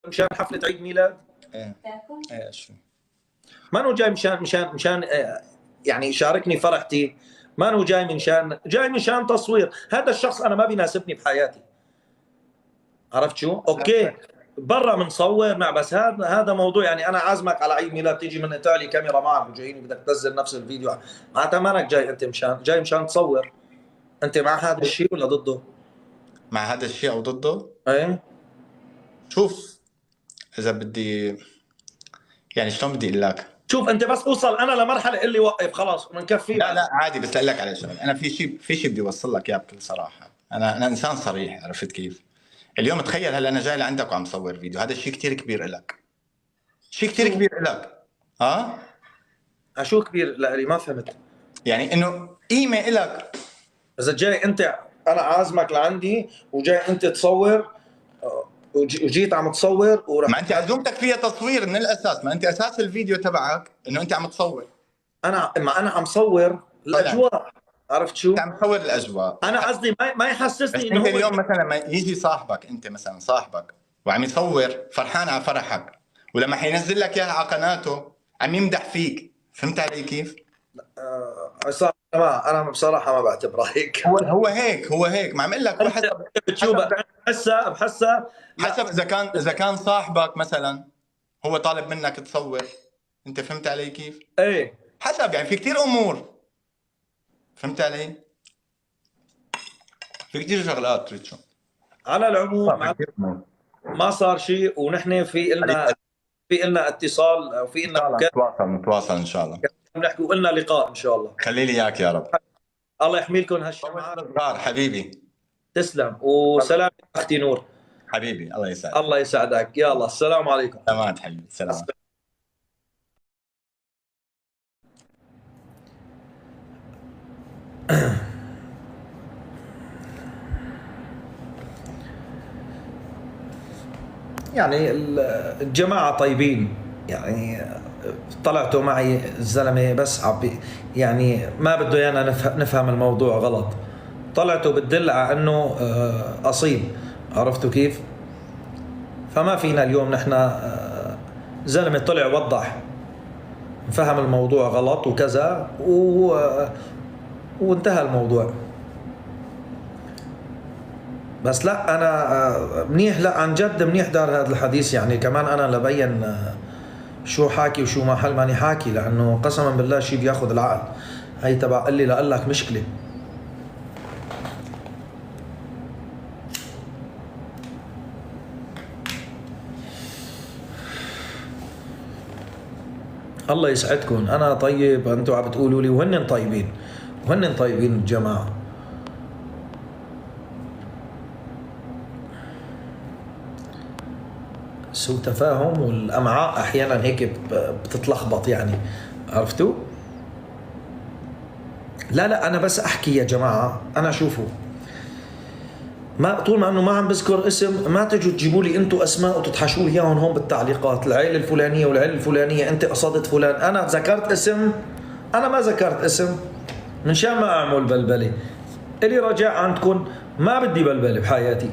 مشان حفلة عيد ميلاد؟ ايه ايه شو ما انه جاي مشان يعني يشاركني فرحتي، ما انه جاي مشان تصوير. هذا الشخص انا ما بيناسبني بحياتي. عرفت شو؟ اوكي برا بنصور مع، بس هذا موضوع. يعني انا عازمك على عيد ميلاد، تيجي من ايطاليا كاميرا معك وجايين بدك تنزل نفس الفيديو، معناتها مانك جاي انت مشان تصور. انت مع هذا الشيء ولا ضده؟ مع هذا الشيء او ضده؟ ايه شوف، اذا بدي يعني شلون بدي اقول لك، شوف انت بس اوصل انا لمرحله قل لي وقف خلاص بنكفي. لا عادي، بس اقول لك على شغله. انا في شيء بدي اوصل لك اياه بكل صراحه. انا انسان صريح، عرفت كيف؟ اليوم تخيل هلا انا جاي لعندك وعم صور فيديو، هذا الشيء كثير كبير لك، شيء كثير كبير لك. شو كبير لي؟ ما فهمت. يعني انه قيمه لك. اذا جاي انت، انا عازمك لعندي وجاي انت تصور، وجيت عم تصور ما انت عزومتك فيها تصوير من الاساس، ما انت اساس الفيديو تبعك انه انت عم تصور. انا عم صور الاجواء. عرفت شو؟ انت عم تصور الاجواء. انا قصدي ما يحسسني بس انه انت هو اليوم مثلا ما يجي صاحبك، انت مثلا صاحبك وعم يصور فرحان على فرحك، ولما حينزل لك اياها على قناته عم يمدح فيك، فهمت علي كيف؟ عصام انا بصراحه ما بعتبره هيك. هو هيك ما عم اقول لك. بحسها حسب اذا كان صاحبك مثلا هو طالب منك تصور، انت فهمت علي كيف؟ ايه حسب، يعني في كثير امور، فهمت علي؟ في كثير شغلات ريتشو. على العموم ما صار شيء، ونحن في لنا اتصال او في لنا نتواصل ان شاء الله، بنحكي وقلنا لقاء ان شاء الله. خلي لي اياك يا رب. الله يحميلكم هالشمعات صغار حبيبي. تسلم، وسلام اختي نور. حبيبي الله يسعدك. الله يسعدك. يلا السلام عليكم. تمام حبيبي، سلام. يعني الجماعة طيبين، يعني طلعتوا معي الزلمة بس يعني ما بده يانا نفهم الموضوع غلط. طلعتوا بتدل على انه اصيل، عرفتوا كيف؟ فما فينا اليوم نحن زلمة طلع وضح فهم الموضوع غلط وكذا وانتهى الموضوع. بس لا انا منيح، لا عن جد منيح دار هذا الحديث. يعني كمان انا لبين شو حاكي وشو ما حل ماني حاكي، لانه قسما بالله شيء بياخذ العقل. هي تبع قال لي لقول لك مشكله. الله يسعدكم. انا طيب، انتم عم بتقولوا لي وهن طيبين، وهن طيبين الجماعه. سوء تفاهم والامعاء احيانا هيك بتتلخبط، يعني عرفتوا؟ لا انا بس احكي يا جماعه. انا شوفوا، ما طول ما انه ما عم بذكر اسم، ما تجوا تجيبوا لي انتم اسماء وتطحشوا لي اياهم هون بالتعليقات، العيله الفلانيه والعيله الفلانيه، انت قصدت فلان. انا ذكرت اسم؟ انا ما ذكرت اسم، من شان ما اعمل بلبله. الي رجاء عندكم، ما بدي بلبله بحياتي.